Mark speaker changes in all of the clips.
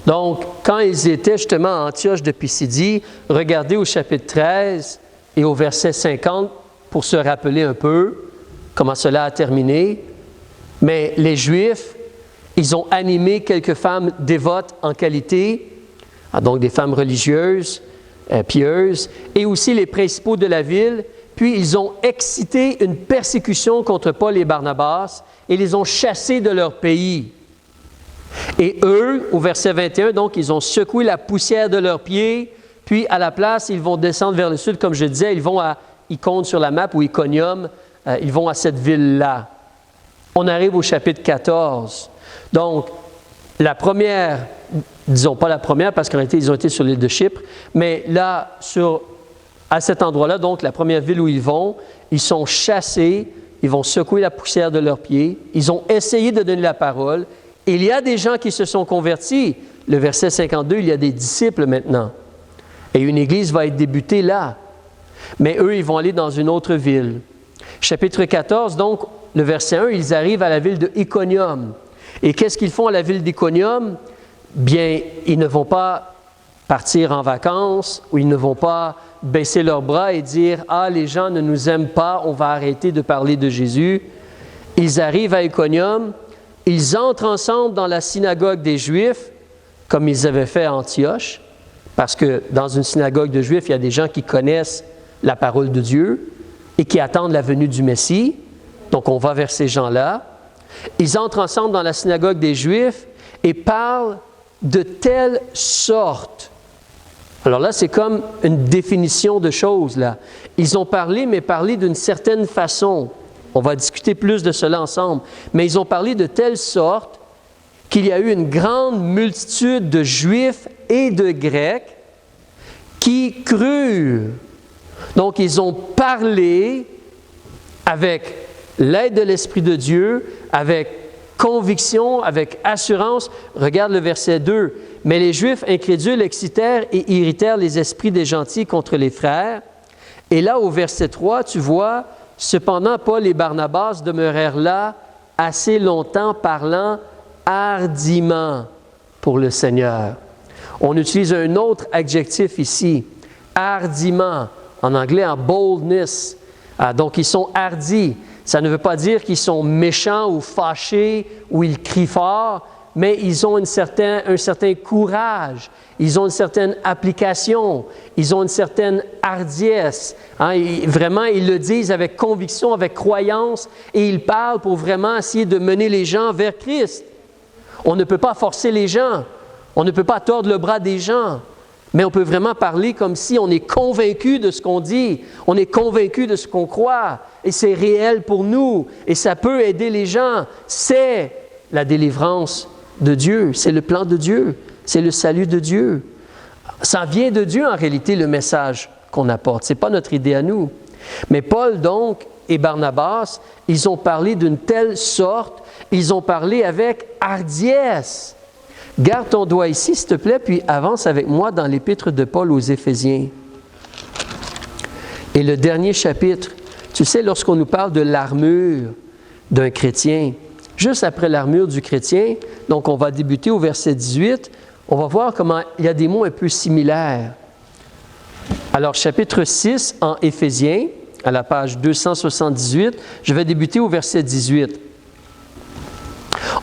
Speaker 1: Donc, quand ils étaient justement à Antioche de Pisidie, regardez au chapitre 13 et au verset 50 pour se rappeler un peu comment cela a terminé. Mais les Juifs, ils ont animé quelques femmes dévotes en qualité, donc des femmes religieuses, pieuses, et aussi les principaux de la ville. Puis ils ont excité une persécution contre Paul et Barnabas et les ont chassés de leur pays. Et eux, au verset 21, donc, ils ont secoué la poussière de leurs pieds, puis à la place, ils vont descendre vers le sud, comme je disais, ils vont à Icône sur la map, ou Iconium, ils vont à cette ville-là. On arrive au chapitre 14. Donc, la première, disons pas la première, parce qu'en réalité, ils ont été sur l'île de Chypre, mais là, à cet endroit-là, donc, la première ville où ils sont chassés, ils vont secouer la poussière de leurs pieds, ils ont essayé de donner la parole. Il y a des gens qui se sont convertis. Le verset 52, il y a des disciples maintenant. Et une église va être débutée là. Mais eux, ils vont aller dans une autre ville. Chapitre 14, donc, le verset 1, ils arrivent à la ville de Iconium. Et qu'est-ce qu'ils font à la ville d'Iconium? Bien, ils ne vont pas partir en vacances ou ils ne vont pas baisser leurs bras et dire « Ah, les gens ne nous aiment pas, on va arrêter de parler de Jésus. » Ils arrivent à Iconium. Ils entrent ensemble dans la synagogue des Juifs, comme ils avaient fait à Antioche, parce que dans une synagogue de Juifs, il y a des gens qui connaissent la parole de Dieu et qui attendent la venue du Messie. Donc, on va vers ces gens-là. Ils entrent ensemble dans la synagogue des Juifs et parlent de telle sorte. Alors là, c'est comme une définition de choses, là. Ils ont parlé, mais parlé d'une certaine façon. On va discuter plus de cela ensemble. Mais ils ont parlé de telle sorte qu'il y a eu une grande multitude de Juifs et de Grecs qui crurent. Donc, ils ont parlé avec l'aide de l'Esprit de Dieu, avec conviction, avec assurance. Regarde le verset 2. « Mais les Juifs incrédules excitèrent et irritèrent les esprits des gentils contre les frères. » Et là, au verset 3, tu vois... Cependant, Paul et Barnabas demeurèrent là assez longtemps, parlant hardiment pour le Seigneur. On utilise un autre adjectif ici, hardiment, en anglais en boldness. Donc, ils sont hardis. Ça ne veut pas dire qu'ils sont méchants ou fâchés ou ils crient fort, mais ils ont un certain courage, ils ont une certaine application, ils ont une certaine hardiesse. Vraiment, ils le disent avec conviction, avec croyance, et ils parlent pour vraiment essayer de mener les gens vers Christ. On ne peut pas forcer les gens, on ne peut pas tordre le bras des gens, mais on peut vraiment parler comme si on est convaincu de ce qu'on dit, on est convaincu de ce qu'on croit, et c'est réel pour nous, et ça peut aider les gens. C'est la délivrance de Dieu, c'est le plan de Dieu, c'est le salut de Dieu. Ça vient de Dieu en réalité, le message qu'on apporte. Ce n'est pas notre idée à nous. Mais Paul donc et Barnabas, ils ont parlé d'une telle sorte, ils ont parlé avec hardiesse. Garde ton doigt ici, s'il te plaît, puis avance avec moi dans l'épître de Paul aux Éphésiens. Et le dernier chapitre, tu sais, lorsqu'on nous parle de l'armure d'un chrétien, juste après l'armure du chrétien, donc on va débuter au verset 18, on va voir comment il y a des mots un peu similaires. Alors, chapitre 6 en Éphésiens, à la page 278, je vais débuter au verset 18.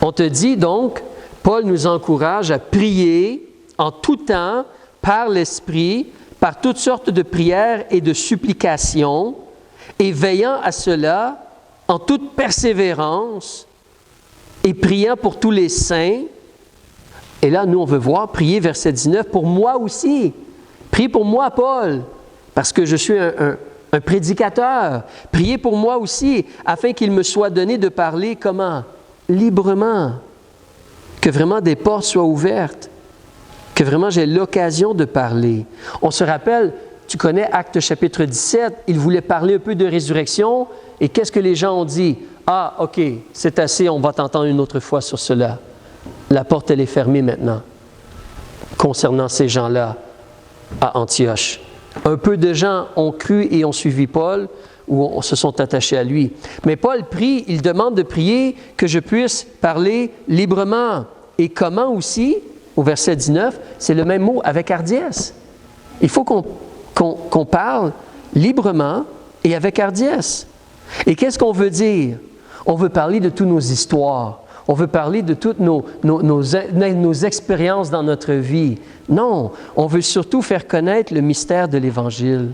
Speaker 1: On te dit donc, Paul nous encourage à prier en tout temps, par l'Esprit, par toutes sortes de prières et de supplications, et veillant à cela en toute persévérance, et priant pour tous les saints. Et là, nous, on veut voir, prier, verset 19, pour moi aussi. Priez pour moi, Paul, parce que je suis un prédicateur. Priez pour moi aussi, afin qu'il me soit donné de parler comment? Librement. Que vraiment des portes soient ouvertes. Que vraiment j'ai l'occasion de parler. On se rappelle, tu connais Actes chapitre 17, il voulait parler un peu de résurrection, et qu'est-ce que les gens ont dit? Ah, OK, c'est assez, on va t'entendre une autre fois sur cela. La porte, elle est fermée maintenant, concernant ces gens-là à Antioche. Un peu de gens ont cru et ont suivi Paul, ou se sont attachés à lui. Mais Paul prie, il demande de prier que je puisse parler librement. Et comment aussi? au verset 19, c'est le même mot avec hardiesse. Il faut qu'on parle librement et avec hardiesse. Et qu'est-ce qu'on veut dire? On veut parler de toutes nos histoires. On veut parler de toutes nos expériences dans notre vie. Non, on veut surtout faire connaître le mystère de l'Évangile.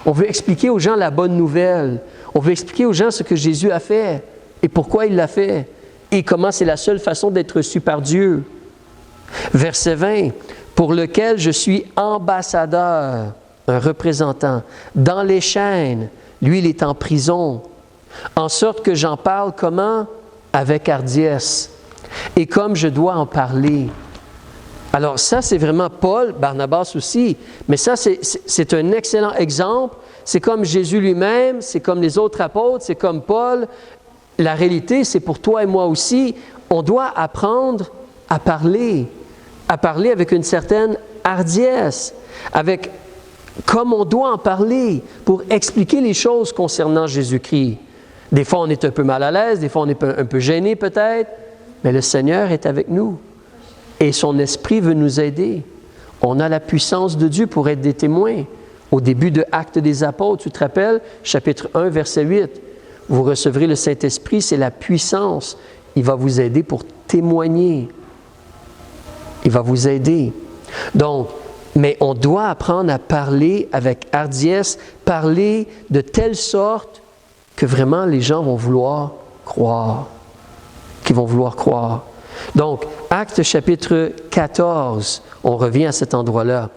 Speaker 1: On veut expliquer aux gens la bonne nouvelle. On veut expliquer aux gens ce que Jésus a fait et pourquoi il l'a fait et comment c'est la seule façon d'être reçu par Dieu. Verset 20, « Pour lequel je suis ambassadeur, un représentant, dans les chaînes. Lui, il est en prison. En sorte que j'en parle comment? Avec hardiesse. Et comme je dois en parler. » Alors ça, c'est vraiment Paul, Barnabas aussi, mais ça, c'est un excellent exemple. C'est comme Jésus lui-même, c'est comme les autres apôtres, c'est comme Paul. La réalité, c'est pour toi et moi aussi. On doit apprendre à parler avec une certaine hardiesse, comme on doit en parler pour expliquer les choses concernant Jésus-Christ. Des fois, on est un peu mal à l'aise, des fois, on est un peu gêné peut-être, mais le Seigneur est avec nous et son Esprit veut nous aider. On a la puissance de Dieu pour être des témoins. Au début de Actes des Apôtres, tu te rappelles, chapitre 1, verset 8, vous recevrez le Saint-Esprit, c'est la puissance. Il va vous aider pour témoigner. Il va vous aider. Donc, mais on doit apprendre à parler avec hardiesse, parler de telle sorte que vraiment les gens vont vouloir croire. Qu'ils vont vouloir croire. Donc, Actes chapitre 14, on revient à cet endroit-là.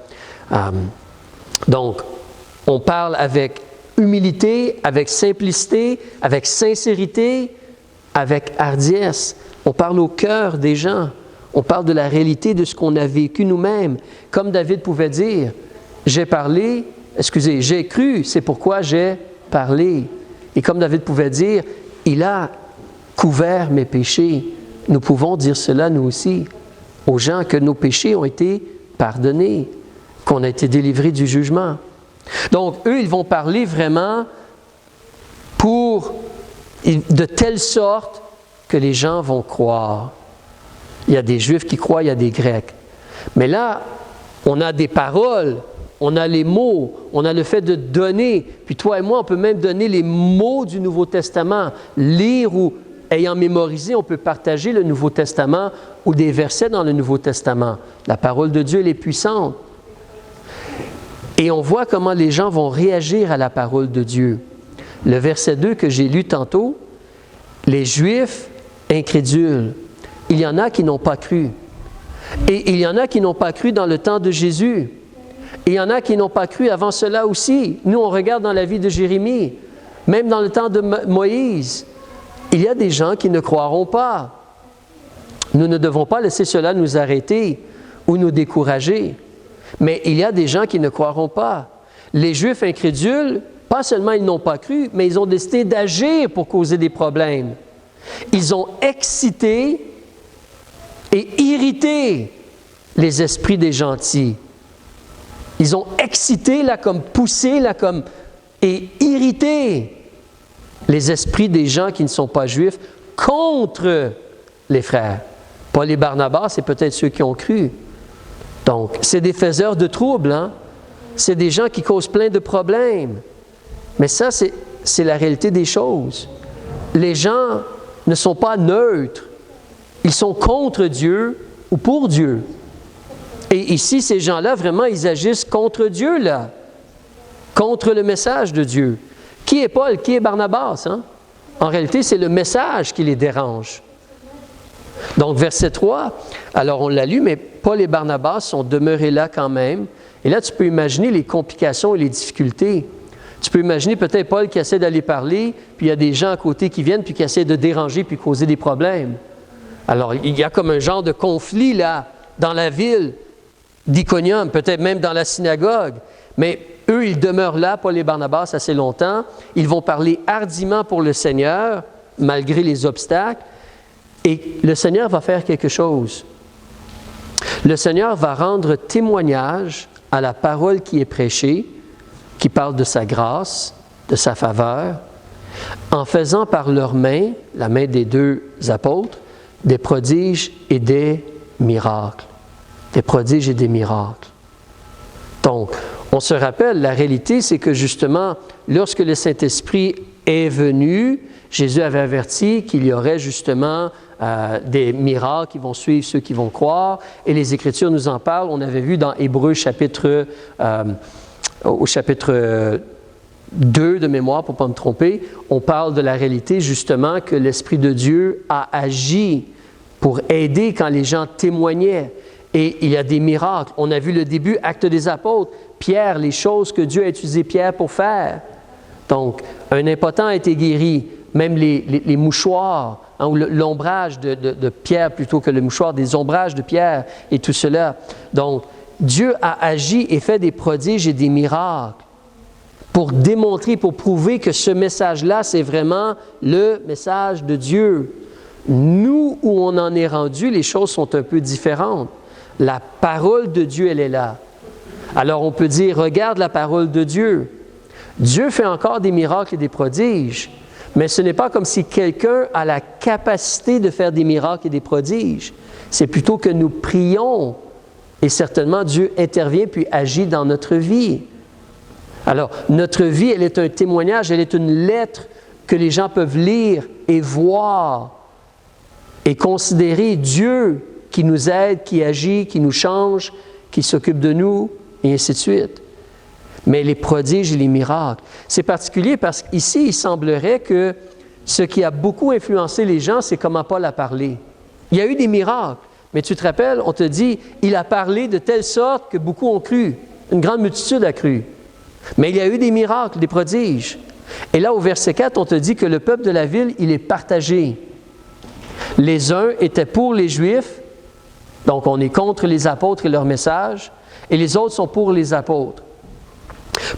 Speaker 1: Donc, on parle avec humilité, avec simplicité, avec sincérité, avec hardiesse. On parle au cœur des gens. On parle de la réalité de ce qu'on a vécu nous-mêmes. Comme David pouvait dire, j'ai cru, c'est pourquoi j'ai parlé. Et comme David pouvait dire, il a couvert mes péchés. Nous pouvons dire cela nous aussi, aux gens que nos péchés ont été pardonnés, qu'on a été délivrés du jugement. Donc, eux, ils vont parler vraiment de telle sorte que les gens vont croire. Il y a des Juifs qui croient, il y a des Grecs. Mais là, on a des paroles, on a les mots, on a le fait de donner. Puis toi et moi, on peut même donner les mots du Nouveau Testament, lire ou ayant mémorisé, on peut partager le Nouveau Testament ou des versets dans le Nouveau Testament. La parole de Dieu, elle est puissante. Et on voit comment les gens vont réagir à la parole de Dieu. Le verset 2 que j'ai lu tantôt, les Juifs incrédules, il y en a qui n'ont pas cru. Et il y en a qui n'ont pas cru dans le temps de Jésus. Et il y en a qui n'ont pas cru avant cela aussi. Nous, on regarde dans la vie de Jérémie, même dans le temps de Moïse. Il y a des gens qui ne croiront pas. Nous ne devons pas laisser cela nous arrêter ou nous décourager. Mais il y a des gens qui ne croiront pas. Les Juifs incrédules, pas seulement ils n'ont pas cru, mais ils ont décidé d'agir pour causer des problèmes. Ils ont excité et irrité les esprits des gentils. Ils ont excité, poussé, et irrité les esprits des gens qui ne sont pas juifs contre les frères. Paul et Barnabas, c'est peut-être ceux qui ont cru. Donc, c'est des faiseurs de troubles, hein? C'est des gens qui causent plein de problèmes. Mais ça, c'est la réalité des choses. Les gens ne sont pas neutres. Ils sont contre Dieu ou pour Dieu. Et ici, ces gens-là, vraiment, ils agissent contre Dieu, là. Contre le message de Dieu. Qui est Paul? Qui est Barnabas? Hein? En réalité, c'est le message qui les dérange. Donc, verset 3, alors on l'a lu, mais Paul et Barnabas sont demeurés là quand même. Et là, tu peux imaginer les complications et les difficultés. Tu peux imaginer peut-être Paul qui essaie d'aller parler, puis il y a des gens à côté qui viennent, puis qui essaient de déranger, puis causer des problèmes. Alors, il y a comme un genre de conflit là, dans la ville d'Iconium, peut-être même dans la synagogue. Mais eux, ils demeurent là, Paul et Barnabas, assez longtemps. Ils vont parler hardiment pour le Seigneur, malgré les obstacles. Et le Seigneur va faire quelque chose. Le Seigneur va rendre témoignage à la parole qui est prêchée, qui parle de sa grâce, de sa faveur, en faisant par leurs mains, la main des deux apôtres, des prodiges et des miracles. des prodiges et des miracles. Donc, on se rappelle, la réalité, c'est que justement, lorsque le Saint-Esprit est venu, Jésus avait averti qu'il y aurait justement des miracles qui vont suivre ceux qui vont croire. Et les Écritures nous en parlent. On avait vu dans Hébreux au chapitre 2 de mémoire, pour ne pas me tromper, on parle de la réalité justement que l'Esprit de Dieu a agi pour aider quand les gens témoignaient. Et il y a des miracles. On a vu le début, Actes des Apôtres. Pierre, les choses que Dieu a utilisé Pierre pour faire. Donc, un impotent a été guéri. Même les mouchoirs, hein, ou l'ombrage de Pierre plutôt que le mouchoir, des ombrages de Pierre et tout cela. Donc, Dieu a agi et fait des prodiges et des miracles pour démontrer, pour prouver que ce message-là, c'est vraiment le message de Dieu. Nous, où on en est rendu, les choses sont un peu différentes. La parole de Dieu, elle est là. Alors, on peut dire, regarde la parole de Dieu. Dieu fait encore des miracles et des prodiges, mais ce n'est pas comme si quelqu'un a la capacité de faire des miracles et des prodiges. C'est plutôt que nous prions et certainement Dieu intervient puis agit dans notre vie. Alors, notre vie, elle est un témoignage, elle est une lettre que les gens peuvent lire et voir et considérer Dieu qui nous aide, qui agit, qui nous change, qui s'occupe de nous, et ainsi de suite. Mais les prodiges et les miracles, c'est particulier parce qu'ici, il semblerait que ce qui a beaucoup influencé les gens, c'est comment Paul a parlé. Il y a eu des miracles, mais tu te rappelles, on te dit, il a parlé de telle sorte que beaucoup ont cru. Une grande multitude a cru. Mais il y a eu des miracles, des prodiges. Et là, au verset 4, on te dit que le peuple de la ville, il est partagé. Les uns étaient pour les Juifs, donc on est contre les apôtres et leur message, et les autres sont pour les apôtres.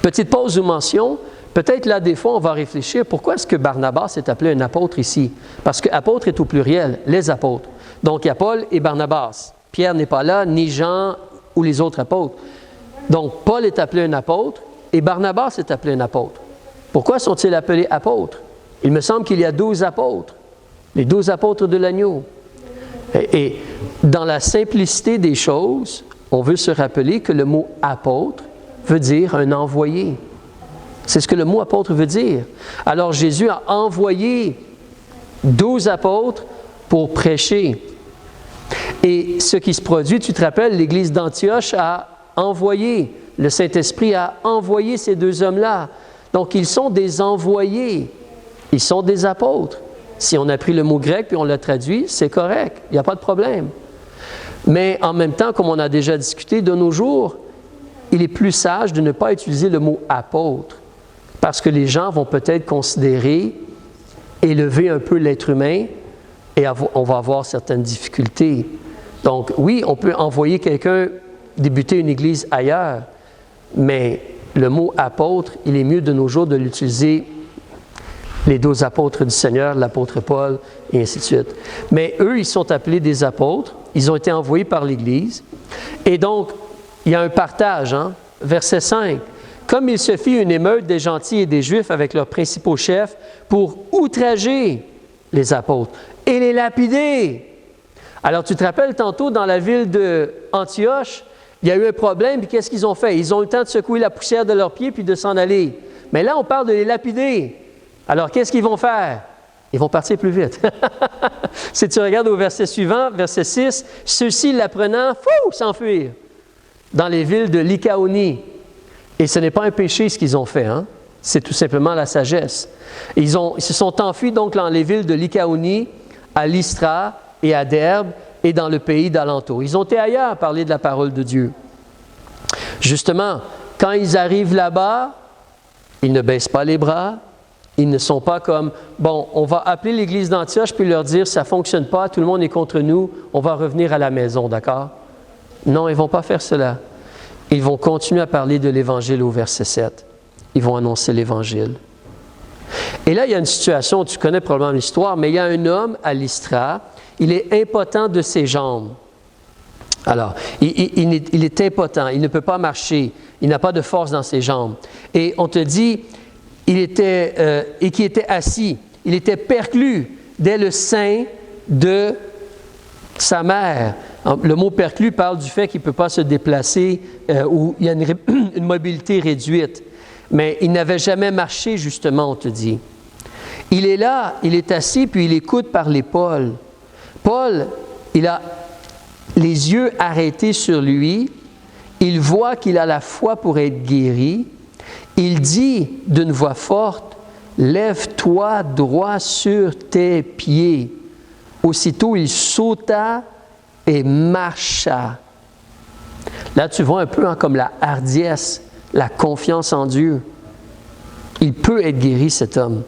Speaker 1: Petite pause ou mention, peut-être là des fois on va réfléchir, pourquoi est-ce que Barnabas est appelé un apôtre ici? Parce que apôtre est au pluriel, les apôtres. Donc il y a Paul et Barnabas. Pierre n'est pas là, ni Jean ou les autres apôtres. Donc Paul est appelé un apôtre et Barnabas est appelé un apôtre. Pourquoi sont-ils appelés apôtres? Il me semble qu'il y a 12 apôtres, les 12 apôtres de l'agneau. Et dans la simplicité des choses, on veut se rappeler que le mot apôtre veut dire un envoyé. C'est ce que le mot apôtre veut dire. Alors Jésus a envoyé 12 apôtres pour prêcher. Et ce qui se produit, tu te rappelles, l'Église d'Antioche a envoyé, le Saint-Esprit a envoyé ces deux hommes-là. Donc ils sont des envoyés, ils sont des apôtres. Si on a pris le mot grec puis on l'a traduit, c'est correct, il n'y a pas de problème. Mais en même temps, comme on a déjà discuté, de nos jours, il est plus sage de ne pas utiliser le mot « apôtre » parce que les gens vont peut-être considérer, élever un peu l'être humain et on va avoir certaines difficultés. Donc oui, on peut envoyer quelqu'un débuter une église ailleurs, mais le mot « apôtre », il est mieux de nos jours de l'utiliser les 12 apôtres du Seigneur, l'apôtre Paul, et ainsi de suite. Mais eux, ils sont appelés des apôtres, ils ont été envoyés par l'Église. Et donc, il y a un partage, hein? Verset 5. « Comme il se fit une émeute des gentils et des Juifs avec leurs principaux chefs pour outrager les apôtres et les lapider. » Alors, tu te rappelles tantôt, dans la ville d'Antioche, il y a eu un problème, puis qu'est-ce qu'ils ont fait? Ils ont eu le temps de secouer la poussière de leurs pieds puis de s'en aller. Mais là, on parle de les lapider. Alors, qu'est-ce qu'ils vont faire? Ils vont partir plus vite. Si tu regardes au verset suivant, verset 6, « Ceux-ci, l'apprenant, s'enfuir dans les villes de Lycaonie. » Et ce n'est pas un péché ce qu'ils ont fait, hein? C'est tout simplement la sagesse. Ils se sont enfuis donc dans les villes de Lycaonie, à Lystra et à Derbe et dans le pays d'alentour. Ils ont été ailleurs parler de la parole de Dieu. Justement, quand ils arrivent là-bas, ils ne baissent pas les bras. Ils ne sont pas comme, bon, on va appeler l'Église d'Antioche puis leur dire, ça ne fonctionne pas, tout le monde est contre nous, on va revenir à la maison, d'accord? Non, ils ne vont pas faire cela. Ils vont continuer à parler de l'Évangile au verset 7. Ils vont annoncer l'Évangile. Et là, il y a une situation, tu connais probablement l'histoire, mais il y a un homme à Lystra, il est impotent de ses jambes. Alors, il est impotent, il ne peut pas marcher, il n'a pas de force dans ses jambes. Et on te dit, et qui était assis, il était perclus dès le sein de sa mère. Le mot perclus parle du fait qu'il ne peut pas se déplacer ou il y a une mobilité réduite. Mais il n'avait jamais marché, justement, on te dit. Il est là, il est assis, puis il écoute par l'épaule. Paul, il a les yeux arrêtés sur lui. Il voit qu'il a la foi pour être guéri. Il dit d'une voix forte, « Lève-toi droit sur tes pieds. » Aussitôt, il sauta et marcha. Là, tu vois un peu comme la hardiesse, la confiance en Dieu. Il peut être guéri, cet homme.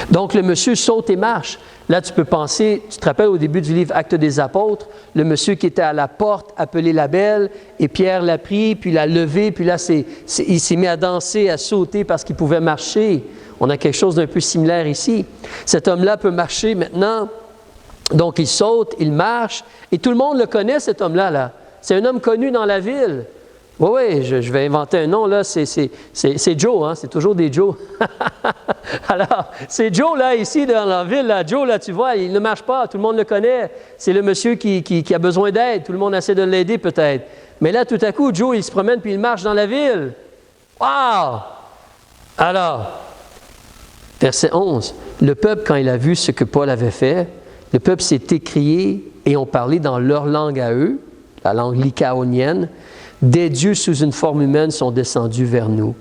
Speaker 1: Donc, le monsieur saute et marche. Là, tu peux penser, tu te rappelles au début du livre Actes des Apôtres, le monsieur qui était à la porte, appelé la belle, et Pierre l'a pris, puis l'a levé, puis là, il s'est mis à danser, à sauter parce qu'il pouvait marcher. On a quelque chose d'un peu similaire ici. Cet homme-là peut marcher maintenant. Donc, il saute, il marche, et tout le monde le connaît, cet homme-là. Là. C'est un homme connu dans la ville. Oui, je vais inventer un nom, là, c'est Joe, hein? C'est toujours des Joe. Alors, c'est Joe, là, ici, dans la ville, là. Joe, là, tu vois, il ne marche pas, tout le monde le connaît. C'est le monsieur qui a besoin d'aide, tout le monde essaie de l'aider peut-être. Mais là, tout à coup, Joe, il se promène puis il marche dans la ville. Wow! Alors, verset 11, le peuple, quand il a vu ce que Paul avait fait, le peuple s'est écrié et ont parlé dans leur langue à eux, la langue lycaonienne. Des dieux sous une forme humaine sont descendus vers nous.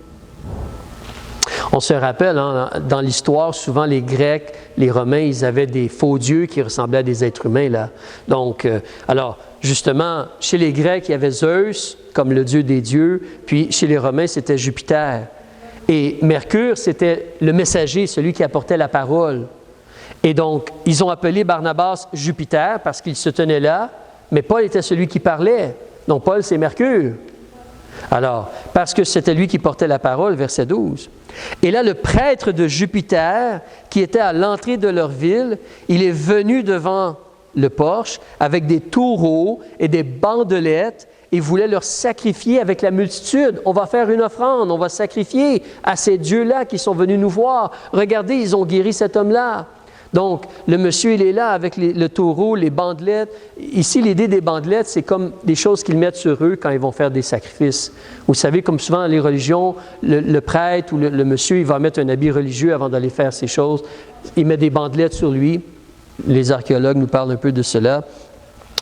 Speaker 1: On se rappelle, hein, dans l'histoire, souvent les Grecs, les Romains, ils avaient des faux dieux qui ressemblaient à des êtres humains. Là. Donc, alors, justement, chez les Grecs, il y avait Zeus comme le dieu des dieux, puis chez les Romains, c'était Jupiter. Et Mercure, c'était le messager, celui qui apportait la parole. Et donc, ils ont appelé Barnabas Jupiter parce qu'il se tenait là, mais Paul était celui qui parlait. Donc, Paul, c'est Mercure. Alors, parce que c'était lui qui portait la parole, verset 12. Et là, le prêtre de Jupiter, qui était à l'entrée de leur ville, il est venu devant le porche avec des taureaux et des bandelettes et voulait leur sacrifier avec la multitude. On va faire une offrande, on va sacrifier à ces dieux-là qui sont venus nous voir. Regardez, ils ont guéri cet homme-là. Donc, le monsieur, il est là avec le taureau, les bandelettes. Ici, l'idée des bandelettes, c'est comme des choses qu'ils mettent sur eux quand ils vont faire des sacrifices. Vous savez, comme souvent dans les religions, le prêtre ou le monsieur, il va mettre un habit religieux avant d'aller faire ces choses. Il met des bandelettes sur lui. Les archéologues nous parlent un peu de cela,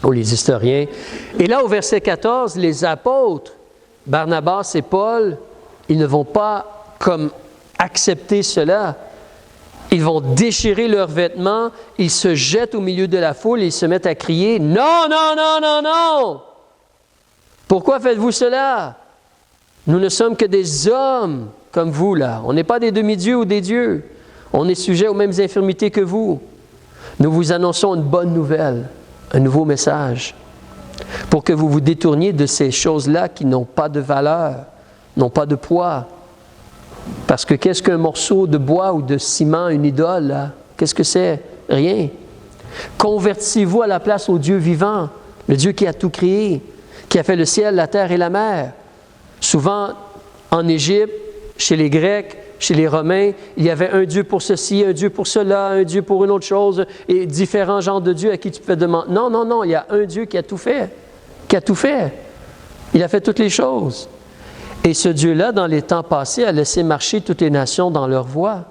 Speaker 1: ou les historiens. Et là, au verset 14, les apôtres, Barnabas et Paul, ils ne vont pas comme accepter cela. Ils vont déchirer leurs vêtements, ils se jettent au milieu de la foule et ils se mettent à crier « Non, non, non, non, non! Pourquoi faites-vous cela? Nous ne sommes que des hommes comme vous, là. On n'est pas des demi-dieux ou des dieux. On est sujet aux mêmes infirmités que vous. Nous vous annonçons une bonne nouvelle, un nouveau message, pour que vous vous détourniez de ces choses-là qui n'ont pas de valeur, n'ont pas de poids. Parce que qu'est-ce qu'un morceau de bois ou de ciment, une idole, là? Qu'est-ce que c'est? Rien. Convertissez-vous à la place au Dieu vivant, le Dieu qui a tout créé, qui a fait le ciel, la terre et la mer. Souvent, en Égypte, chez les Grecs, chez les Romains, il y avait un Dieu pour ceci, un Dieu pour cela, un Dieu pour une autre chose, et différents genres de dieux à qui tu peux demander. Non, non, non, il y a un Dieu qui a tout fait, qui a tout fait. Il a fait toutes les choses. Et ce Dieu-là, dans les temps passés, a laissé marcher toutes les nations dans leur voie.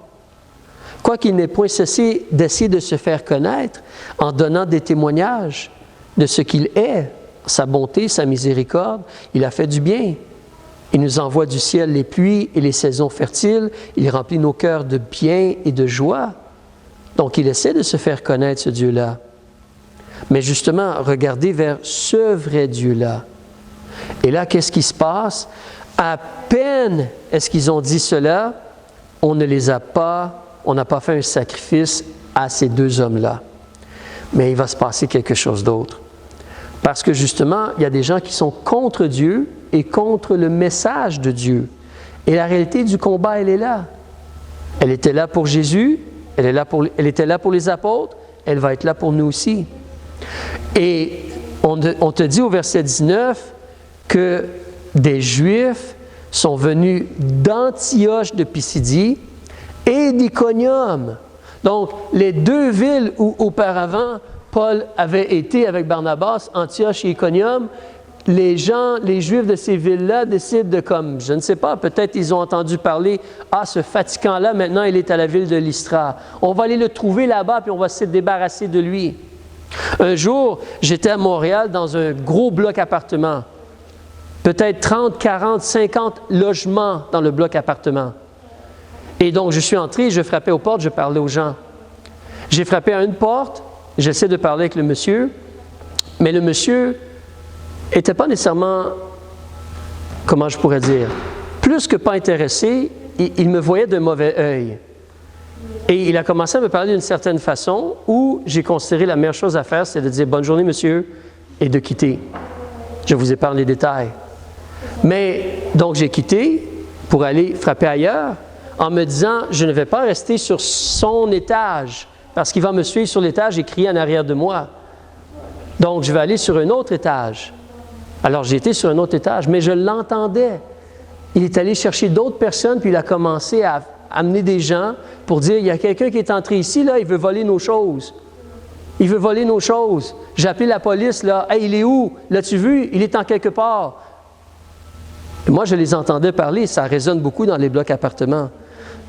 Speaker 1: Quoiqu'il n'ait point cessé d'essayer de se faire connaître en donnant des témoignages de ce qu'il est, sa bonté, sa miséricorde, il a fait du bien. Il nous envoie du ciel les pluies et les saisons fertiles. Il remplit nos cœurs de bien et de joie. Donc, il essaie de se faire connaître, ce Dieu-là. Mais justement, regardez vers ce vrai Dieu-là. Et là, qu'est-ce qui se passe? À peine est-ce qu'ils ont dit cela, on n'a pas fait un sacrifice à ces deux hommes-là. Mais il va se passer quelque chose d'autre. Parce que justement, il y a des gens qui sont contre Dieu et contre le message de Dieu. Et la réalité du combat, elle est là. Elle était là pour Jésus, elle était là pour les apôtres, elle va être là pour nous aussi. Et on te dit au verset 19 que des Juifs sont venus d'Antioche de Pisidie et d'Iconium. Donc, les deux villes où auparavant Paul avait été avec Barnabas, Antioche et Iconium, les Juifs de ces villes-là décident de comme, je ne sais pas, peut-être ils ont entendu parler, ce fatigant-là, maintenant il est à la ville de Lystra. On va aller le trouver là-bas, puis on va se débarrasser de lui. Un jour, j'étais à Montréal dans un gros bloc appartement. Peut-être 30, 40, 50 logements dans le bloc appartement. Et donc, je suis entré, je frappais aux portes, je parlais aux gens. J'ai frappé à une porte, j'essaie de parler avec le monsieur, mais le monsieur n'était pas nécessairement, comment je pourrais dire, plus que pas intéressé, il me voyait d'un mauvais œil. Et il a commencé à me parler d'une certaine façon où j'ai considéré la meilleure chose à faire, c'est de dire « Bonne journée, monsieur » et de quitter. Je vous épargne les détails. Mais donc j'ai quitté pour aller frapper ailleurs en me disant « Je ne vais pas rester sur son étage parce qu'il va me suivre sur l'étage et crier en arrière de moi. Donc je vais aller sur un autre étage. » Alors, j'ai été sur un autre étage, mais je l'entendais. Il est allé chercher d'autres personnes, puis il a commencé à amener des gens pour dire, il y a quelqu'un qui est entré ici, là, il veut voler nos choses. Il veut voler nos choses. J'ai appelé la police, là. « Hey, il est où? L'as-tu vu? Il est en quelque part. » Et moi, je les entendais parler, ça résonne beaucoup dans les blocs appartements.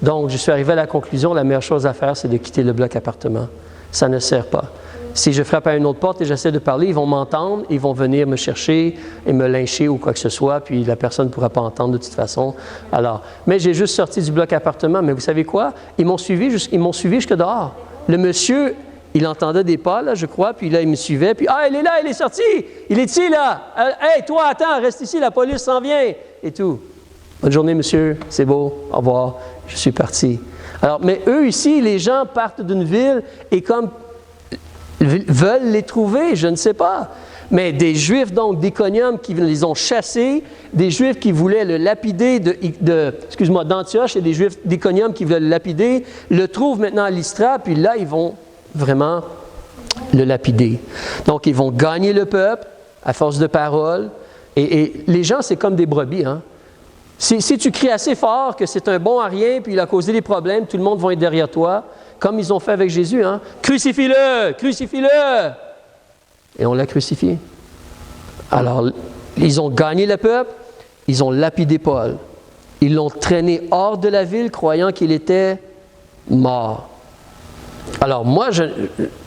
Speaker 1: Donc, je suis arrivé à la conclusion, la meilleure chose à faire, c'est de quitter le bloc appartement. Ça ne sert pas. Si je frappe à une autre porte et j'essaie de parler, ils vont m'entendre, ils vont venir me chercher et me lyncher ou quoi que ce soit, puis la personne ne pourra pas entendre de toute façon. Alors, mais j'ai juste sorti du bloc appartement, mais vous savez quoi? Ils m'ont suivi jusque dehors. Le monsieur, il entendait des pas, là, je crois, puis là, il me suivait, puis « Ah, il est là, il est sorti! Il est ici, là! Hey, toi, attends, reste ici, la police s'en vient! » Et tout. « Bonne journée, monsieur, c'est beau, au revoir. » Je suis parti. Alors, mais eux ici, les gens partent d'une ville et comme veulent les trouver, je ne sais pas. Mais des Juifs, donc, d'Iconium qui les ont chassés, des Juifs qui voulaient le lapider d'Antioche et des Juifs d'Iconium qui veulent le lapider, le trouvent maintenant à Lystra, puis là, ils vont vraiment le lapider. Donc, ils vont gagner le peuple à force de paroles. Et les gens, c'est comme des brebis, hein? Si tu cries assez fort que c'est un bon à rien, puis il a causé des problèmes, tout le monde va être derrière toi, comme ils ont fait avec Jésus, hein? Crucifie-le! Crucifie-le! Et on l'a crucifié. Alors, ils ont gagné le peuple, ils ont lapidé Paul. Ils l'ont traîné hors de la ville, croyant qu'il était mort. Alors, moi,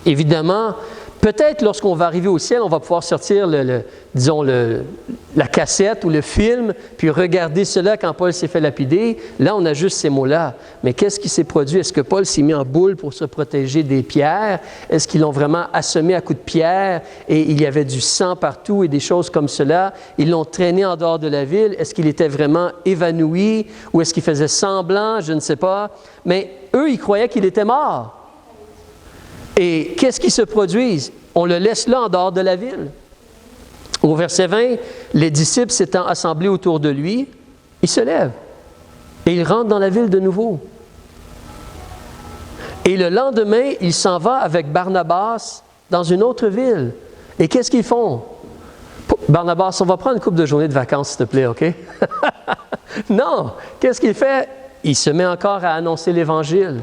Speaker 1: évidemment, peut-être lorsqu'on va arriver au ciel, on va pouvoir sortir, la cassette ou le film, puis regarder cela quand Paul s'est fait lapider. Là, on a juste ces mots-là. Mais qu'est-ce qui s'est produit? Est-ce que Paul s'est mis en boule pour se protéger des pierres? Est-ce qu'ils l'ont vraiment assommé à coups de pierre et il y avait du sang partout et des choses comme cela? Ils l'ont traîné en dehors de la ville. Est-ce qu'il était vraiment évanoui ou est-ce qu'il faisait semblant? Je ne sais pas. Mais eux, ils croyaient qu'il était mort. Et qu'est-ce qui se produit? On le laisse là en dehors de la ville. Au verset 20, les disciples s'étant assemblés autour de lui, il se lève et il rentre dans la ville de nouveau. Et le lendemain, il s'en va avec Barnabas dans une autre ville. Et qu'est-ce qu'ils font? Barnabas, on va prendre une couple de journées de vacances, s'il te plaît, OK? Non! Qu'est-ce qu'il fait? Il se met encore à annoncer l'Évangile.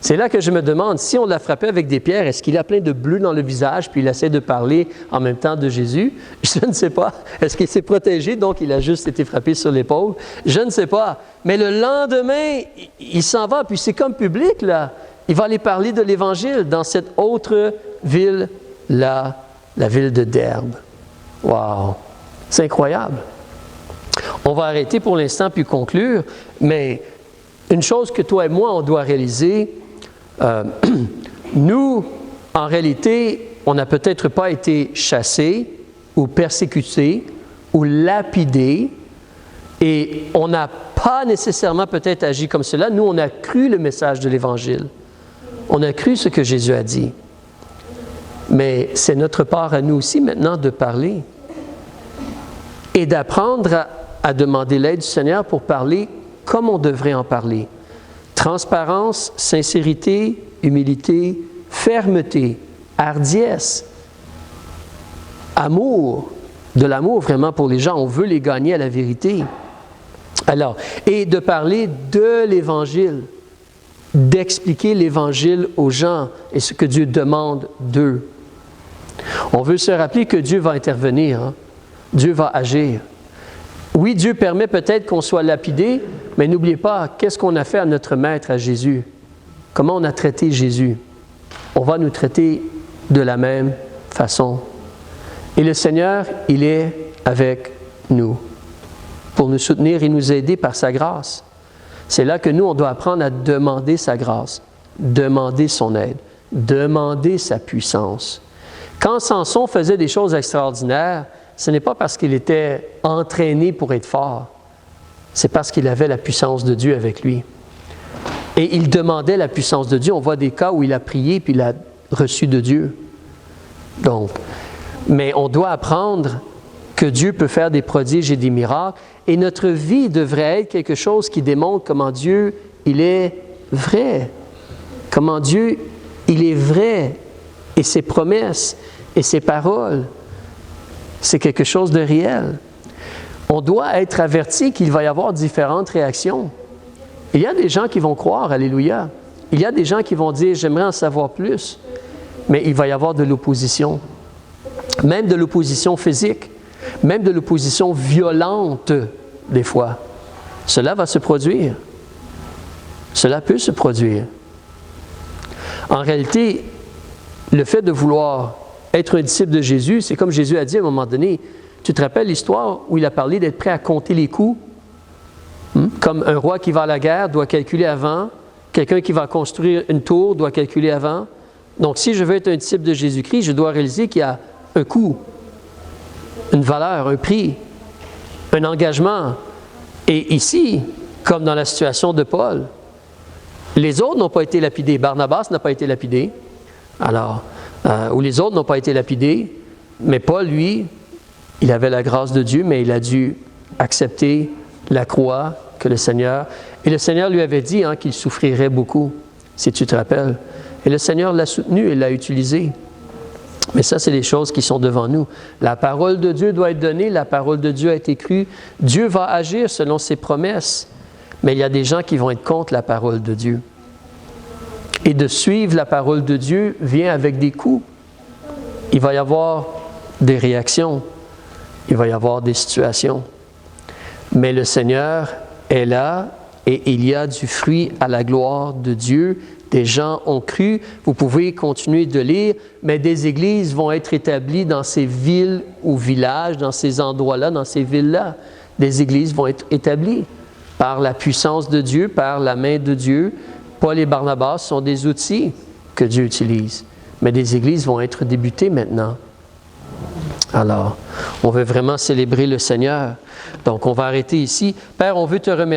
Speaker 1: C'est là que je me demande, si on l'a frappé avec des pierres, est-ce qu'il a plein de bleu dans le visage, puis il essaie de parler en même temps de Jésus? Je ne sais pas. Est-ce qu'il s'est protégé, donc il a juste été frappé sur l'épaule? Je ne sais pas. Mais le lendemain, il s'en va, puis c'est comme public, là. Il va aller parler de l'Évangile dans cette autre ville-là, la ville de Derbe. Wow! C'est incroyable. On va arrêter pour l'instant, puis conclure, mais une chose que toi et moi, on doit réaliser, nous, en réalité, on n'a peut-être pas été chassés ou persécutés ou lapidés et on n'a pas nécessairement peut-être agi comme cela. Nous, on a cru le message de l'Évangile. On a cru ce que Jésus a dit. Mais c'est notre part à nous aussi maintenant de parler et d'apprendre à demander l'aide du Seigneur pour parler comme on devrait en parler. Transparence, sincérité, humilité, fermeté, hardiesse, amour, de l'amour vraiment pour les gens. On veut les gagner à la vérité. Alors, et de parler de l'Évangile, d'expliquer l'Évangile aux gens et ce que Dieu demande d'eux. On veut se rappeler que Dieu va intervenir, hein? Dieu va agir. Oui, Dieu permet peut-être qu'on soit lapidé, mais n'oubliez pas, qu'est-ce qu'on a fait à notre Maître, à Jésus? Comment on a traité Jésus? On va nous traiter de la même façon. Et le Seigneur, il est avec nous pour nous soutenir et nous aider par sa grâce. C'est là que nous, on doit apprendre à demander sa grâce, demander son aide, demander sa puissance. Quand Samson faisait des choses extraordinaires, ce n'est pas parce qu'il était entraîné pour être fort, c'est parce qu'il avait la puissance de Dieu avec lui. Et il demandait la puissance de Dieu. On voit des cas où il a prié puis il a reçu de Dieu. Donc, mais on doit apprendre que Dieu peut faire des prodiges et des miracles. Et notre vie devrait être quelque chose qui démontre comment Dieu, il est vrai. Comment Dieu, il est vrai. Et ses promesses et ses paroles, c'est quelque chose de réel. On doit être averti qu'il va y avoir différentes réactions. Il y a des gens qui vont croire, alléluia. Il y a des gens qui vont dire, j'aimerais en savoir plus. Mais il va y avoir de l'opposition. Même de l'opposition physique. Même de l'opposition violente, des fois. Cela va se produire. Cela peut se produire. En réalité, le fait de vouloir être un disciple de Jésus, c'est comme Jésus a dit à un moment donné. Tu te rappelles l'histoire où il a parlé d'être prêt à compter les coups? Comme un roi qui va à la guerre doit calculer avant, quelqu'un qui va construire une tour doit calculer avant. Donc, si je veux être un disciple de Jésus-Christ, je dois réaliser qu'il y a un coût, une valeur, un prix, un engagement. Et ici, comme dans la situation de Paul, les autres n'ont pas été lapidés. Barnabas n'a pas été lapidé. Alors, ou les autres n'ont pas été lapidés. Mais Paul, lui, il avait la grâce de Dieu, mais il a dû accepter la croix que le Seigneur... Et le Seigneur lui avait dit qu'il souffrirait beaucoup, si tu te rappelles. Et le Seigneur l'a soutenu et l'a utilisé. Mais ça, c'est les choses qui sont devant nous. La parole de Dieu doit être donnée, la parole de Dieu a été crue. Dieu va agir selon ses promesses. Mais il y a des gens qui vont être contre la parole de Dieu. Et de suivre la parole de Dieu vient avec des coups. Il va y avoir des réactions. Il va y avoir des situations. Mais le Seigneur est là et il y a du fruit à la gloire de Dieu. Des gens ont cru. Vous pouvez continuer de lire, mais des églises vont être établies dans ces villes ou villages, dans ces endroits-là, dans ces villes-là. Des églises vont être établies par la puissance de Dieu, par la main de Dieu. Paul et Barnabas sont des outils que Dieu utilise. Mais des églises vont être débutées maintenant. Alors, on veut vraiment célébrer le Seigneur. Donc, on va arrêter ici. Père, on veut te remercier.